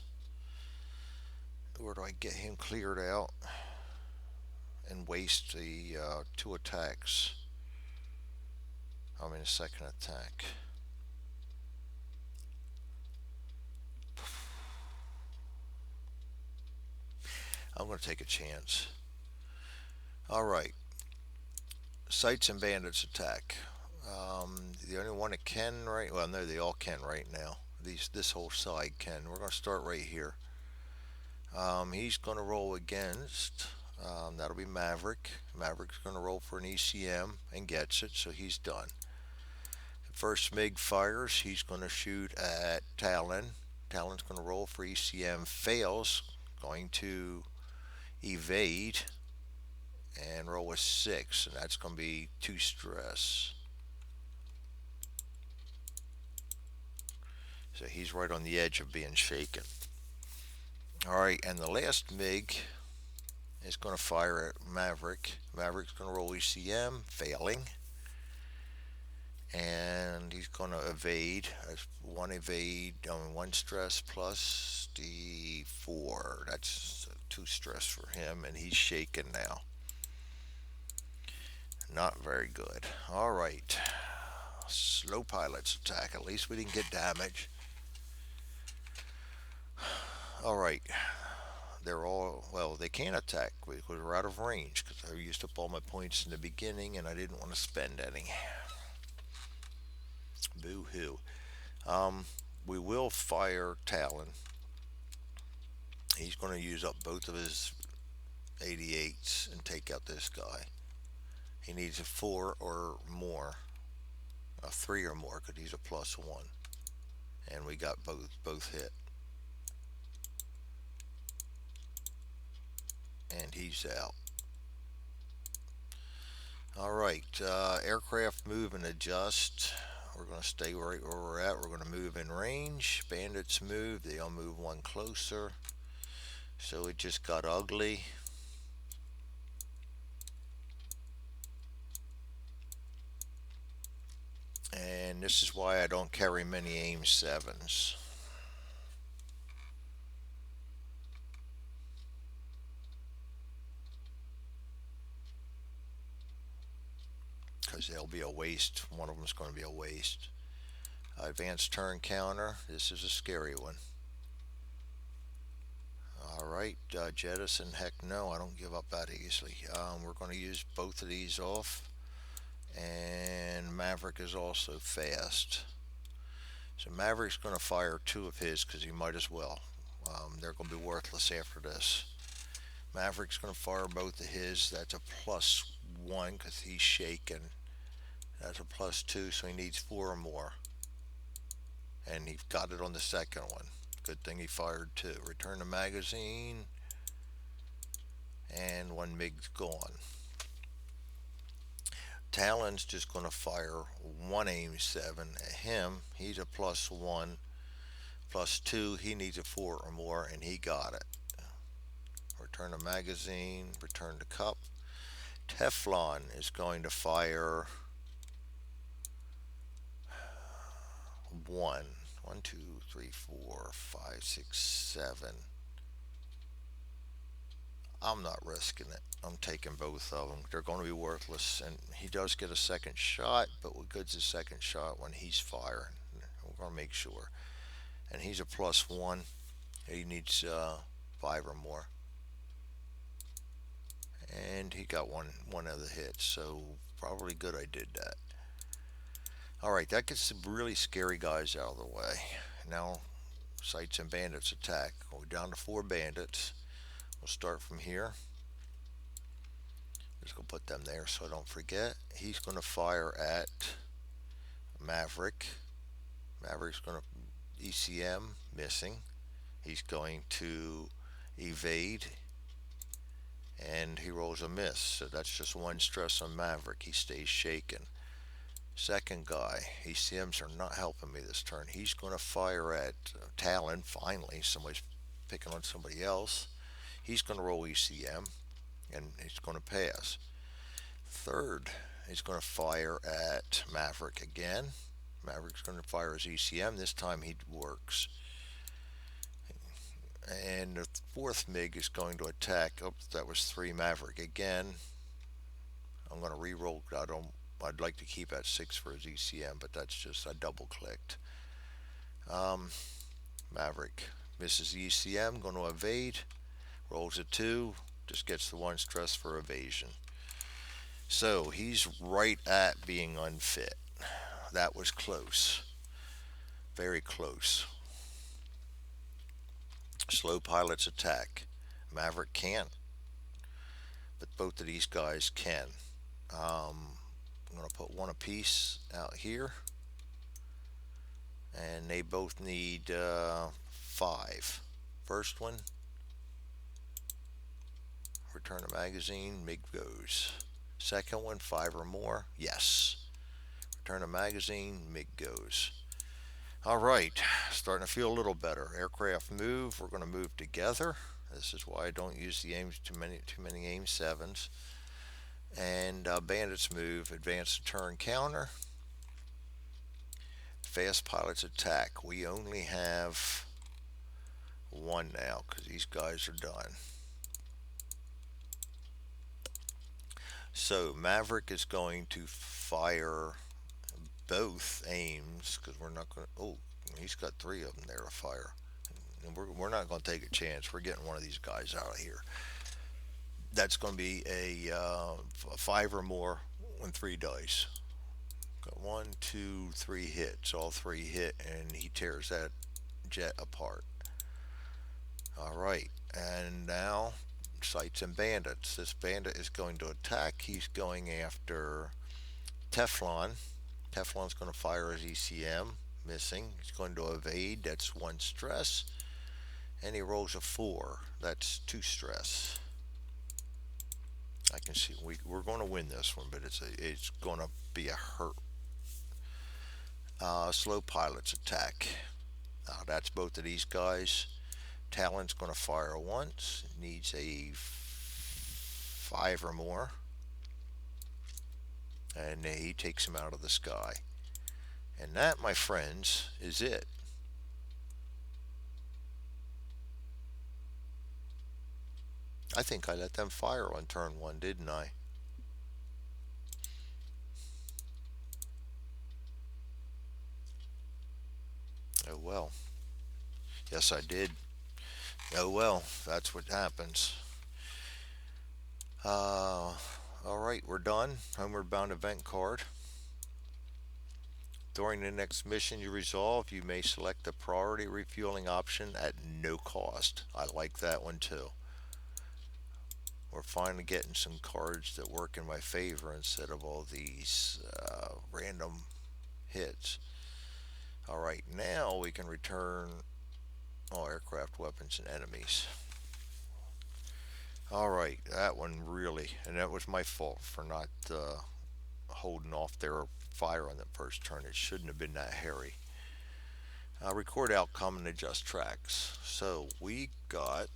Or do I get him cleared out and waste the 2 attacks? I mean, a second attack. I'm going to take a chance. All right. Sights and bandits attack. The only one that can right, well, no, they all can right now. This whole side can. We're going to start right here. He's going to roll against. That'll be Maverick. Maverick's going to roll for an ECM and gets it, so he's done. First MiG fires. He's going to shoot at Talon. Talon's going to roll for ECM, fails, going to evade and roll a 6, and that's going to be 2 stress. So he's right on the edge of being shaken. Alright, and the last MiG is going to fire at Maverick. Maverick's going to roll ECM, failing. And he's going to evade. That's 1 evade, 1 stress plus D4. That's 2 stress for him, and he's shaken now. Not very good. Alright. Slow pilots attack. At least we didn't get damage. Alright. They're all, well, they can't attack because we're out of range because I used up all my points in the beginning and I didn't want to spend any. Boo hoo. We will fire Talon. He's going to use up both of his 88s and take out this guy. He needs a 4 or more, a 3 or more because he's a +1. And we got both hit. And he's out. Alright, aircraft move and adjust. We're going to stay right where we're at. We're going to move in range. Bandits move. They all move 1 closer. So it just got ugly. And this is why I don't carry many AIM 7s. Because they'll be a waste. One of them is going to be a waste. Advanced turn counter. This is a scary one. Alright, jettison. Heck no, I don't give up that easily. We're going to use both of these off. And Maverick is also fast. So Maverick's going to fire 2 of his because he might as well. They're going to be worthless after this. Maverick's going to fire both of his. That's a +1 because he's shaken. That's a +2, so he needs 4 or more. And he got it on the second one. Good thing he fired 2. Return the magazine. And 1 MiG's gone. Talon's just going to fire 1 AIM 7 at him. He's a +1. +2, he needs a 4 or more, and he got it. Return the magazine. Return the cup. Teflon is going to fire 1. 1, 2, 3, 4, 5, 6, 7. I'm not risking it. I'm taking both of them. They're going to be worthless. And he does get a second shot, but what good's a second shot when he's firing? We're going to make sure. and he's a +1. He needs 5 or more, and he got one of the hits. So probably good I did that. All right, that gets some really scary guys out of the way. Now, Sights and Bandits attack. We're down to 4 bandits. We'll start from here. Just gonna put them there so I don't forget. He's gonna fire at Maverick. Maverick's gonna ECM, missing. He's going to evade, and he rolls a miss. So that's just 1 stress on Maverick. He stays shaken. Second guy, ECMs are not helping me this turn. He's going to fire at Talon. Finally, somebody's picking on somebody else. He's going to roll ECM, and he's going to pass. Third, he's going to fire at Maverick again. Maverick's going to fire his ECM. This time he works. And the fourth MiG is going to attack. Oh, that was 3 Maverick again. I'm going to re-roll. I'd like to keep at 6 for his ECM, but that's just I double clicked. Maverick misses the ECM, going to evade. Rolls a 2, just gets the 1 stress for evasion. So he's right at being unfit. That was close. Very close. Slow pilots attack. Maverick can't, but both of these guys can. I'm going to put 1 apiece out here, and they both need 5. First one, return the magazine, MiG goes. Second one, 5 or more, yes. Return the magazine, MiG goes. All right, starting to feel a little better. Aircraft move. We're going to move together. This is why I don't use the aims too many aim 7s. And bandits move. Advance to turn counter. Fast pilots attack. We only have 1 now because these guys are done. So Maverick is going to fire both aims because we're not going to. Oh, he's got 3 of them there to fire. And we're not going to take a chance. We're getting one of these guys out of here. That's going to be a 5 or more on 3 dice. Got 1, 2, 3 hits. All 3 hit, and he tears that jet apart. All right, and now Sights and Bandits. This bandit is going to attack. He's going after Teflon. Teflon's going to fire his ECM, missing. He's going to evade. That's 1 stress, and he rolls a 4. That's 2 stress. I can see we're going to win this one, but it's going to be a hurt. Slow pilots attack. That's both of these guys. Talon's going to fire once. Needs a 5 or more, and he takes him out of the sky. And that, my friends, is it. I think I let them fire on turn 1, didn't I? Oh well. Yes, I did. Oh well, that's what happens. Alright, we're done. Homeward bound event card. During the next mission you resolve, you may select the priority refueling option at no cost. I like that one too. We're finally getting some cards that work in my favor instead of all these random hits. Alright, now we can return all aircraft, weapons, and enemies. Alright, that one really, and that was my fault for not holding off their fire on the first turn. It shouldn't have been that hairy. Record outcome and adjust tracks. So we got,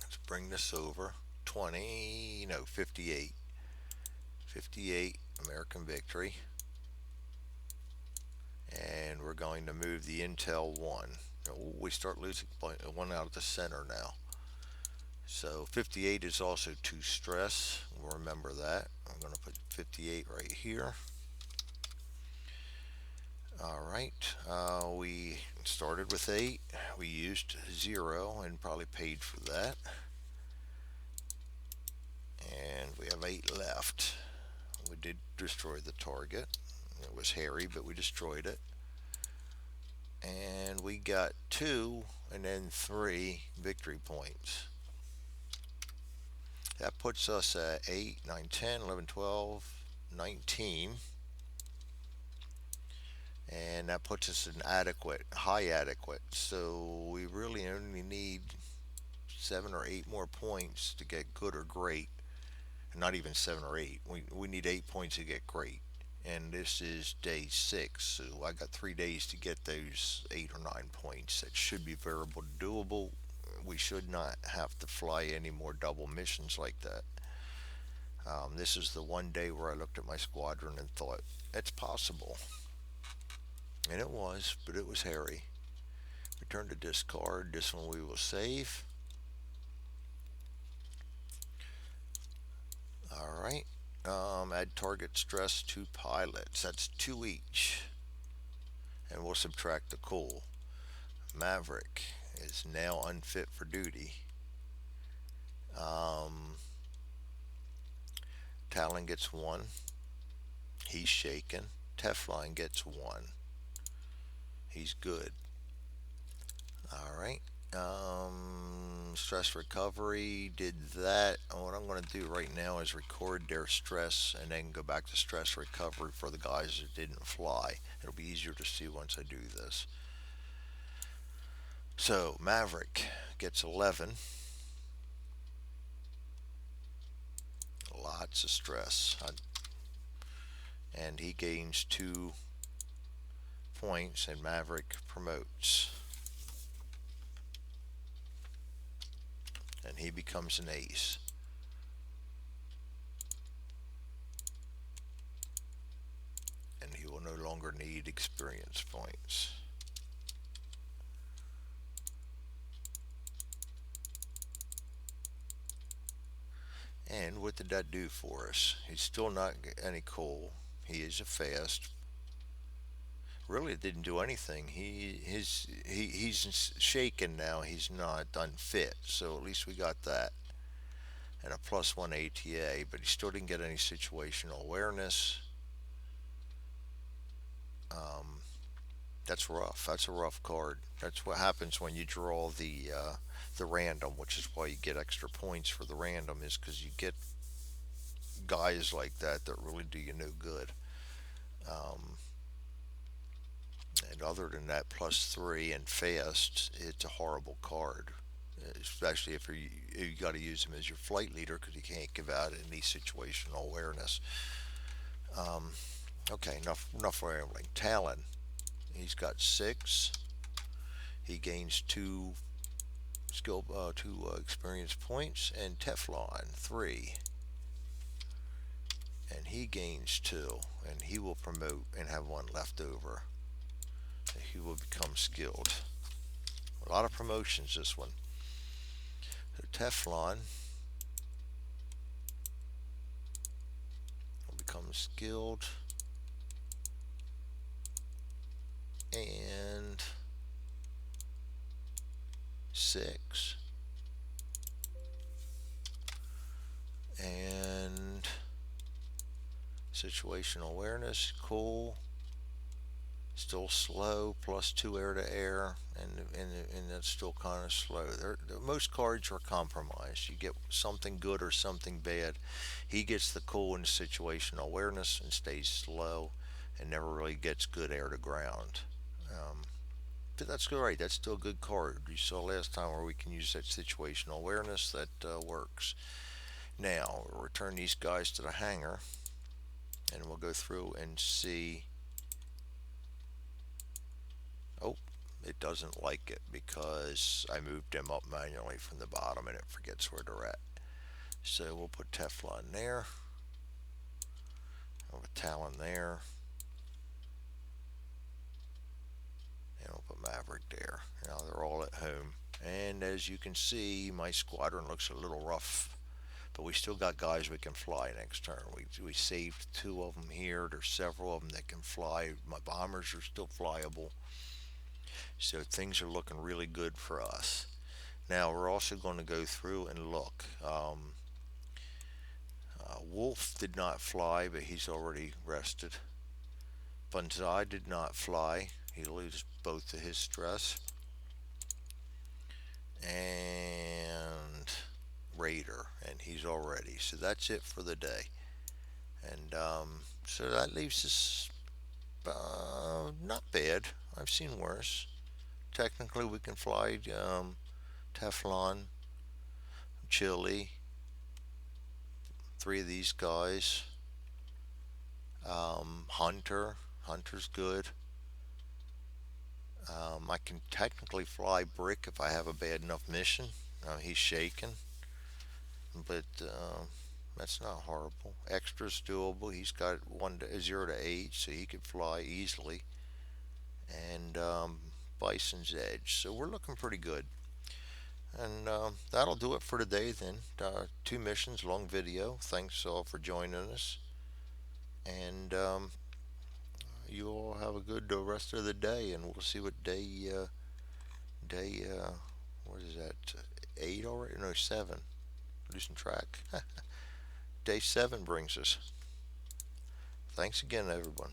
let's bring this over, 58. 58 American victory. And we're going to move the Intel 1. We start losing 1 out of the center now. So 58 is also 2 stress. We'll remember that. I'm going to put 58 right here. Alright, we started with 8. We used 0 and probably paid for that. And we have 8 left. We did destroy the target. It was hairy, but we destroyed it. And we got 2 and then 3 victory points. That puts us at 8, 9, 10, 11, 12, 19. And that puts us in adequate, high adequate. So we really only need 7 or 8 more points to get good or great. Not even 7 or 8. We need 8 points to get great. And this is day 6, so I got 3 days to get those 8 or 9 points. That should be very doable. We should not have to fly any more double missions like that. This is the one day where I looked at my squadron and thought, it's possible. And it was, but it was hairy. Return to discard. This one we will save. Alright. Add target stress to pilots. That's 2 each. And we'll subtract the cool. Maverick is now unfit for duty. Talon gets 1. He's shaken. Teflon gets 1. He's good. Alright. Stress recovery did that. What I'm going to do right now is record their stress and then go back to stress recovery for the guys that didn't fly. It'll be easier to see once I do this. So Maverick gets 11. Lots of stress. And he gains 2 points and Maverick promotes. And he becomes an ace. And he will no longer need experience points. And what did that do for us? He's still not any cool. He is a fast. Really, it didn't do anything. He's shaken now. He's not unfit. So at least we got that. And a +1 ATA, but he still didn't get any situational awareness. Um, that's rough. That's a rough card. That's what happens when you draw the random, which is why you get extra points for the random, is because you get guys like that that really do you no good. Um, and other than that, +3 and fast, it's a horrible card. Especially if you got to use him as your flight leader because you can't give out any situational awareness. Um, okay, enough rambling. Talon, he's got 6. He gains 2 experience points, and Teflon 3, and he gains 2, and he will promote and have 1 left over. He will become skilled. A lot of promotions this one. So Teflon will become skilled, and 6, and situational awareness, cool. Still slow, +2 air to air, and it's still kind of slow. Most cards are compromised. You get something good or something bad. He gets the cool and situational awareness and stays slow, and never really gets good air to ground. Um, but that's great. That's still a good card. You saw last time where we can use that situational awareness. That works. Now we'll return these guys to the hangar, and we'll go through and see. Oh, it doesn't like it because I moved them up manually from the bottom and it forgets where they're at. So we'll put Teflon there. We'll put Talon there. And we'll put Maverick there. Now they're all at home. And as you can see, my squadron looks a little rough. but we still got guys we can fly next turn. We saved two of them here. There's several of them that can fly. My bombers are still flyable, so things are looking really good for us. Now we're also going to go through and look. Wolf did not fly, but he's already rested. Banzai did not fly. He loses both of his stress. And Raider, and he's already. So that's it for the day. And so that leaves us not bad. I've seen worse. Technically, we can fly Teflon, Chili, three of these guys. Hunter's good. I can technically fly Brick if I have a bad enough mission. He's shaking, but that's not horrible. Extra's doable. He's got 0 to 8, so he could fly easily. And Bison's Edge. So we're looking pretty good. And that'll do it for today then. Two missions, long video. Thanks all for joining us. And you all have a good rest of the day, and we'll see what day what is that? 8 already? No, 7. Losing track. Day 7 brings us. Thanks again, everyone.